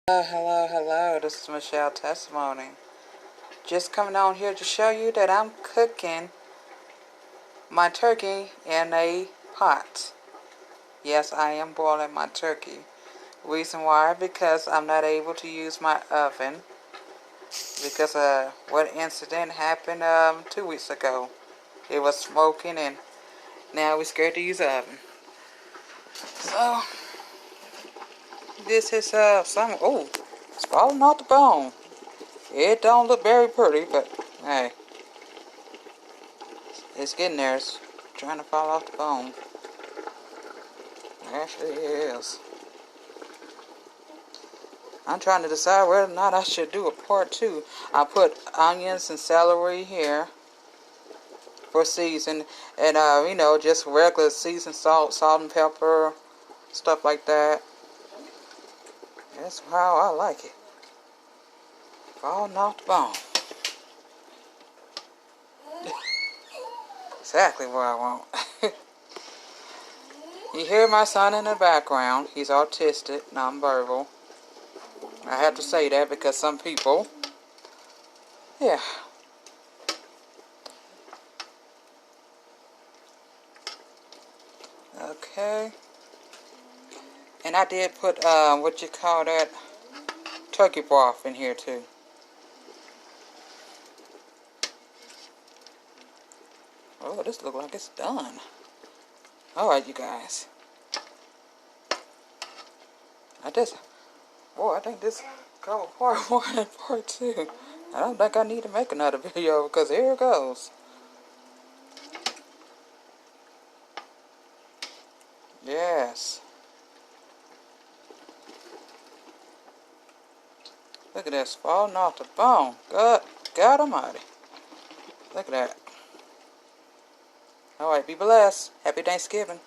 Hello. This is Michelle Testimony. Just coming on here to show you that I'm cooking my turkey in a pot. Yes, I am boiling my turkey. Reason why? Because I'm not able to use my oven. Because what incident happened 2 weeks ago. It was smoking and now we're scared to use the oven. So, this is it's falling off the bone. It don't look very pretty, but hey, it's getting there. It's trying to fall off the bone. Actually, it is. I'm trying to decide whether or not I should do a part 2. I put onions and celery here for season, and just regular seasoned salt and pepper, stuff like that. That's how I like it. Falling off the bone. Exactly what I want. You hear my son in the background. He's autistic, nonverbal. I have to say that because some people, yeah. Okay. And I did put, turkey broth in here too. Oh, this looks like it's done. Alright, you guys. I think this covered part 1 and part 2. I don't think I need to make another video because here it goes. Yes. Look at this, falling off the bone. God almighty. Look at that. Alright, be blessed. Happy Thanksgiving.